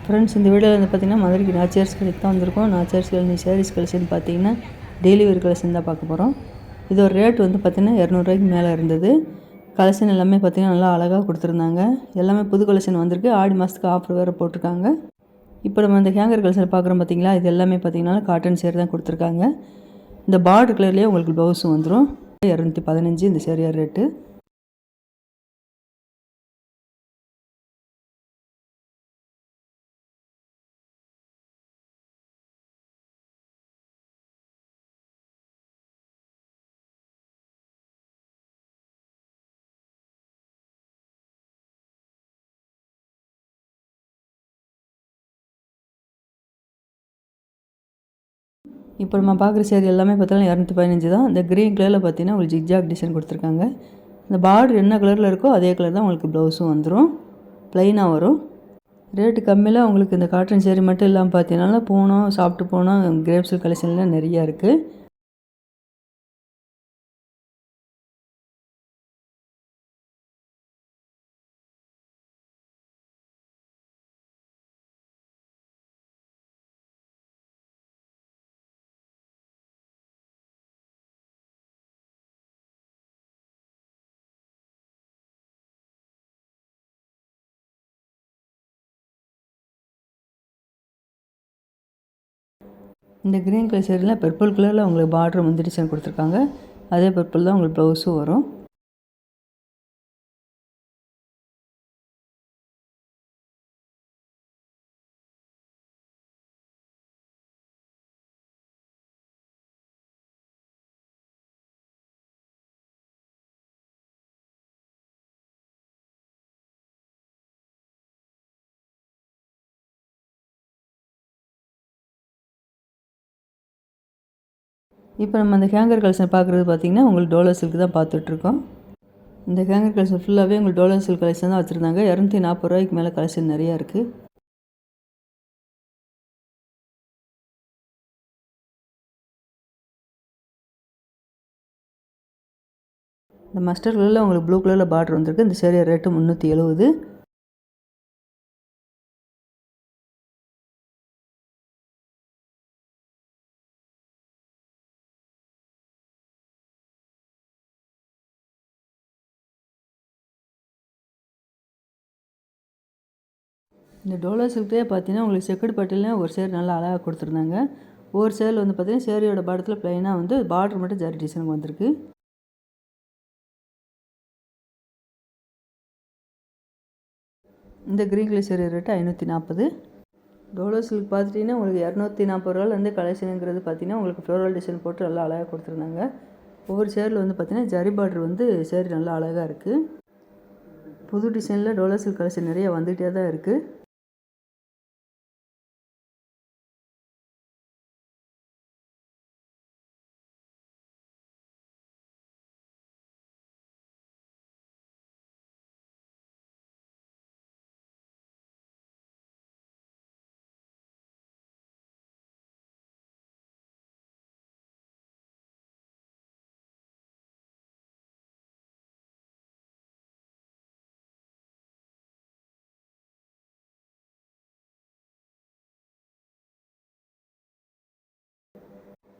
Friends, இந்த வீடியோவில் வந்து பார்த்திங்கன்னா மதுரைக்கு நாச்சியார்ஸ் கடைக்கு தான் வந்திருக்கோம். நாச்சியார்ஸ் கடையில் சாரீஸ் கலெக்ஷன் பார்த்திங்கன்னா டெய்லி வேர் கலெக்ஷன் தான் பார்க்க போகிறோம். இது ஒரு ரேட் வந்து பார்த்திங்கன்னா 200 மேலே இருந்தது. கலெக்ஷன் எல்லாமே பார்த்திங்கன்னா நல்லா அழகாக கொடுத்துருந்தாங்க. எல்லாமே புது கலெக்ஷன் வந்திருக்கு. ஆடி மாதத்துக்கு ஆஃபர் வேறு போட்டிருக்காங்க. இப்போ நம்ம இந்த ஹேங்கர் கலெக்ஷன் பார்க்குறோம் பார்த்திங்களா, இது எல்லாமே பார்த்திங்கன்னா காட்டன் சேர் தான் கொடுத்துருக்காங்க. இந்த பார்டர் கலர்லேயே உங்களுக்கு ப்ளவுஸும் வந்துடும். 215 இந்த சேரியார் ரேட்டு. இப்போ நம்ம பார்க்குற சேரீ எல்லாமே பார்த்தாலும் 215 தான். இந்த க்ரீன் கலரில் பார்த்தீங்கன்னா உங்களுக்கு ஜிக்ஜாக் டிசைன் கொடுத்துருக்காங்க. இந்த பார்டர் என்ன கலரில் இருக்கோ அதே கலர் தான் உங்களுக்கு ப்ளவுஸும் வந்துடும். ப்ளைனாக வரும். ரேட்டு கம்மியில் உங்களுக்கு இந்த காட்டன் சேரீ மட்டும் இல்லாமல் பார்த்தீங்கன்னா Poonam, soft Poonam, crepe silk கலெக்ஷன்லாம் நிறையா இருக்குது. இந்த க்ரீன் கலர் சேரீயில் பர்பிள் கலரில் உங்களுக்கு பார்டர் வந்து டிசைன் கொடுத்துருக்காங்க. அதே பர்பிள் தான் உங்களுக்கு ப்ளவுஸும் வரும். இப்போ நம்ம அந்த ஹேங்கர் கலெக்ஷன் பார்க்குறது பார்த்திங்கன்னா உங்களுக்கு டோலோ சில்க் தான் பார்த்துட்ருக்கோம். இந்த ஹேங்கர் கலெக்ஷன் ஃபுல்லாகவே உங்களுக்கு டோலோ சில்க் கலெக்ஷன் தான் வச்சுருந்தாங்க. 240 மேலே கலெக்ஷன் நிறையா இருக்குது. இந்த மஸ்டர்ட் கலரில் உங்களுக்கு ப்ளூ கலரில் பார்டர் வந்திருக்கு. இந்த சேரீ ரேட்டு 370. இந்த டோலோ சில்க்லேயே பார்த்தீங்கன்னா உங்களுக்கு செக்குடு பட்டிலையும் ஒரு சேர் நல்லா அழகாக கொடுத்துருந்தாங்க. ஒரு சேரில் வந்து பார்த்தீங்கன்னா சேரீயோட பாடத்தில் ப்ளைனாக வந்து பார்டர் மட்டும் ஜரி டிசைனுக்கு வந்திருக்கு. இந்த green colour saree rate 540. Dolo silk பார்த்துட்டிங்கன்னா உங்களுக்கு 240 கலெக்ஷனுங்கிறது பார்த்தீங்கன்னா உங்களுக்கு ஃப்ளோரல் டிசைன் போட்டு நல்லா அழகாக கொடுத்துருந்தாங்க. ஒவ்வொரு சேரில் வந்து பார்த்தீங்கன்னா ஜரி பார்டர் வந்து சேரீ நல்லா அழகாக இருக்குது. புது டிசைனில் டோலோ சில்க் கலெக்ஷன் நிறைய வந்துகிட்டே தான் இருக்குது.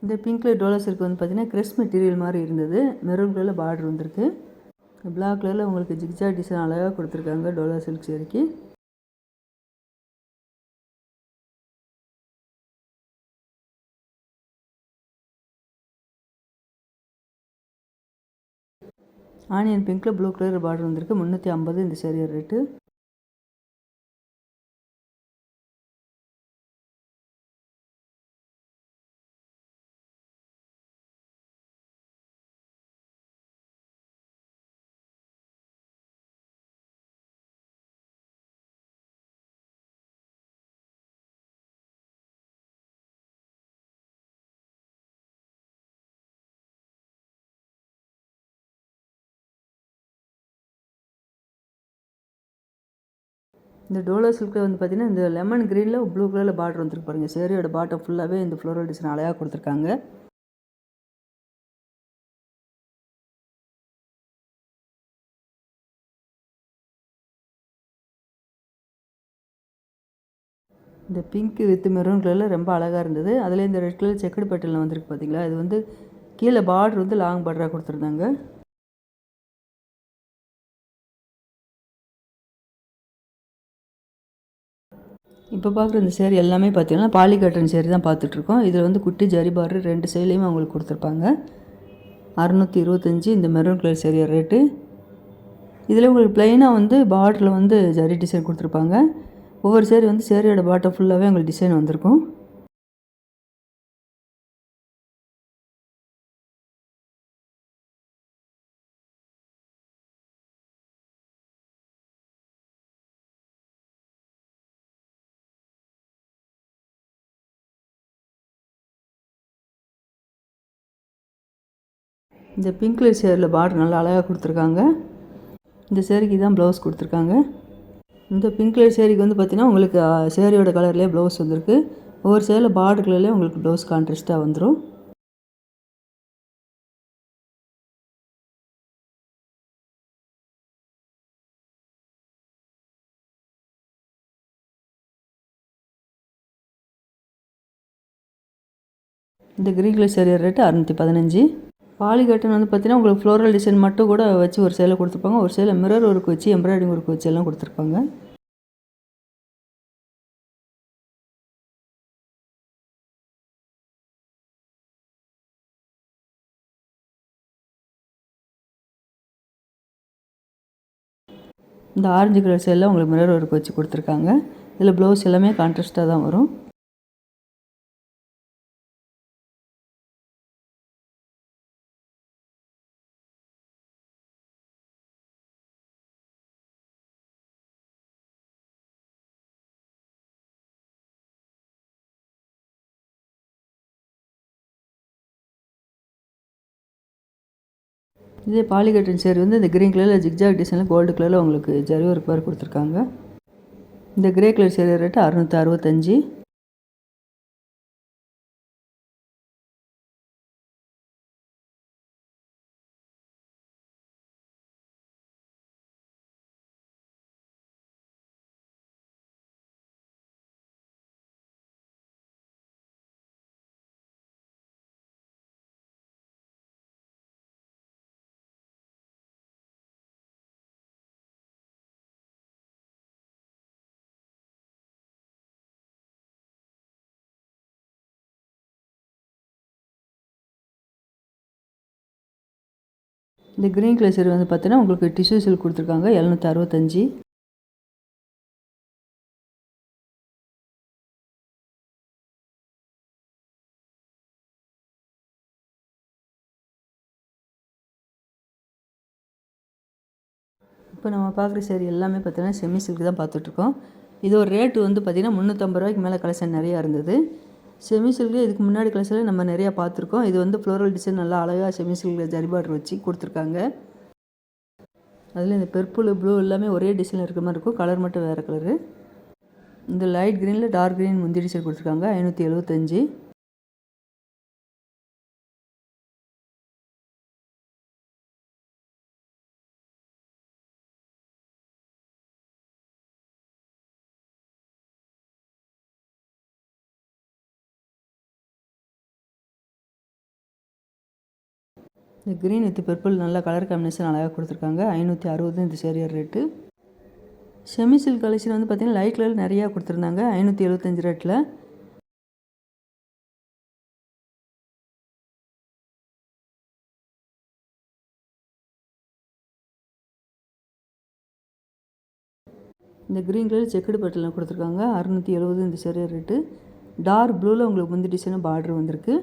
இந்த பிங்க் கலர் டோலோ சில்க் வந்து பார்த்தீங்கன்னா கிரெஸ் மெட்டீரியல் மாதிரி இருந்தது. மெரூன் கலரில் பார்டர் வந்திருக்கு. பிளாக் கலரில் உங்களுக்கு ஜிக்ஜாக் டிசைன் அழகாக கொடுத்துருக்காங்க டோலோ சில்க் சேரீக்கு. ஆனியன் பிங்க்கில் ப்ளூ கலர் பார்டர் வந்திருக்கு. 350 இந்த சேரீ ரேட்டு. இந்த டோலோ சில்கில் வந்து பார்த்திங்கன்னா இந்த லெமன் க்ரீனில் ப்ளூ கலரில் பார்டர் வந்துருக்கு பாருங்கள். சேரீயோட பாட்டம் ஃபுல்லாகவே இந்த ஃப்ளோரல் டிசைன் அழகாக கொடுத்துருக்காங்க. இந்த பிங்க் வித் மெரூன் கலரில் ரொம்ப அழகாக இருந்தது. அதில் இந்த ரெட் கலர் செக்குடு பேட்டர்னில் வந்திருக்கு பார்த்தீங்களா, இது வந்து கீழே பார்டர் வந்து லாங் பார்டராக கொடுத்துருந்தாங்க. இப்போ பார்க்குற இந்த சேரீ எல்லாமே பார்த்தீங்கன்னா பாலி காட்டன் சேரீ தான் பார்த்துட்ருக்கோம். இதில் வந்து குட்டி ஜரி பார்டர் 2 சைட்லேயுமே அவங்களுக்கு கொடுத்துருப்பாங்க. 625 இந்த மெரூன் கலர் சேரீ ரேட்டு. இதில் உங்களுக்கு ப்ளைனாக வந்து பார்டரில் வந்து ஜரி டிசைன் கொடுத்துருப்பாங்க. ஒவ்வொரு சேரீ வந்து சேரீயோட பாட்டம் ஃபுல்லாகவே உங்களுக்கு டிசைன் வந்திருக்கும். இந்த பிங்க் கலர் சேரில் பார்டர் நல்லா அழகாக கொடுத்துருக்காங்க. இந்த சேரீக்கு தான் ப்ளவுஸ் கொடுத்துருக்காங்க. இந்த பிங்க் கலர் சேரீக்கு வந்து பார்த்திங்கன்னா உங்களுக்கு சேரீயோட கலர்லேயே ப்ளவுஸ் வந்திருக்கு. ஒவ்வொரு சேரில் பார்டர் கலர்லேயே உங்களுக்கு ப்ளவுஸ் கான்ட்ராஸ்ட்டாக வந்துடும். இந்த green colour saree rate 615. Poly cotton வந்து பார்த்திங்கன்னா உங்களுக்கு ஃப்ளோரல் டிசைன் மட்டும் கூட வச்சு ஒரு சேலை கொடுத்துருப்பாங்க. ஒரு சேலை மிரர் ஒர்க் வச்சு எம்ப்ராய்டிங் ஒர்க் வச்சு எல்லாம் கொடுத்துருப்பாங்க. இந்த ஆரஞ்சு கலர் சேலில் உங்களுக்கு மிரர் ஒர்க் வச்சு கொடுத்துருக்காங்க. இதில் ப்ளவுஸ் எல்லாமே கான்ட்ராஸ்ட்டாக தான் வரும். இதே பாலி காட்டன் சேரீ வந்து இந்த க்ரீன் கலரில் ஜிக்ஜாக் டிசைனில் கோல்டு கலரில் உங்களுக்கு ஜரி ஒர்க் மாதிரி கொடுத்துருக்காங்க. இந்த கிரே கலர் சேரீ ரேட்டு 665. இந்த க்ரீன் கலர் சேரீ வந்து பார்த்தீங்கன்னா உங்களுக்கு டிஷ்யூ சில்க் கொடுத்துருக்காங்க 765. இப்போ நம்ம பார்க்குற சேரீ எல்லாமே பார்த்தீங்கன்னா செமி சில்க் தான் பார்த்துட்ருக்கோம். இது ஒரு ரேட்டு வந்து பார்த்திங்கன்னா 350 ரூபாய்க்கு மேலே கலெக்ஷன் நிறையா இருந்தது. செமி சில்க்லேயே இதுக்கு முன்னாடி கலெக்ஷனில் நம்ம நிறையா பார்த்துருக்கோம். இது வந்து ஃப்ளோரல் டிசைன் நல்லா அழகாக செமி சில்கில் ஜரி பார்டர் வச்சு கொடுத்துருக்காங்க. அதில் இந்த பர்பிள் ப்ளூ எல்லாமே ஒரே டிசைனில் இருக்கிற மாதிரி இருக்கும். கலர் மட்டும் வேறு கலரு. இந்த லைட் க்ரீனில் டார்க் க்ரீன் முந்தி டிசைன் கொடுத்துருக்காங்க 575. இந்த க்ரீன் வித் பர்பிள் நல்ல கலர் காம்பினேஷன் அழகாக கொடுத்துருக்காங்க 560 இந்த sari rate. Semi silk collection வந்து பார்த்திங்கன்னா லைட் கலர் நிறையா கொடுத்துருந்தாங்க 575 ரேட்டில். இந்த க்ரீன் கலர் செக்குடு பட்டில் கொடுத்துருக்காங்க 670 இந்த சேரீ ரேட்டு. டார்க் ப்ளூவில் உங்களுக்கு முந்தி டிசைனும் பார்டர் வந்திருக்கு.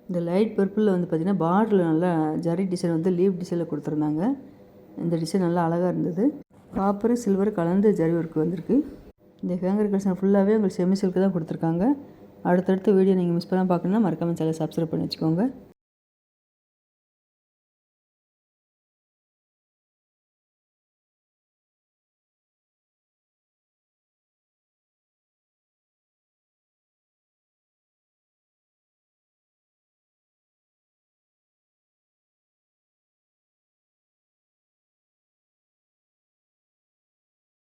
இந்த லைட் பர்பிளில் வந்து பார்த்திங்கன்னா பார்டரில் நல்லா ஜரி டிசைன் வந்து லீவ் டிசைனில் கொடுத்துருந்தாங்க. இந்த டிசைன் நல்லா அழகாக இருந்தது. காப்பர் சில்வர் கலந்து ஜரி ஒர்க் வந்திருக்கு. இந்த ஹேங்கர் கலெக்ஷன் ஃபுல்லாகவே உங்களுக்கு செமி சில்க்கு தான் கொடுத்துருக்காங்க. அடுத்தடுத்த வீடியோ நீங்கள் மிஸ் பண்ணால் பார்க்கணுன்னா மறக்காமல் சேனலை சப்ஸ்கிரைப் பண்ணி வச்சுக்கோங்க.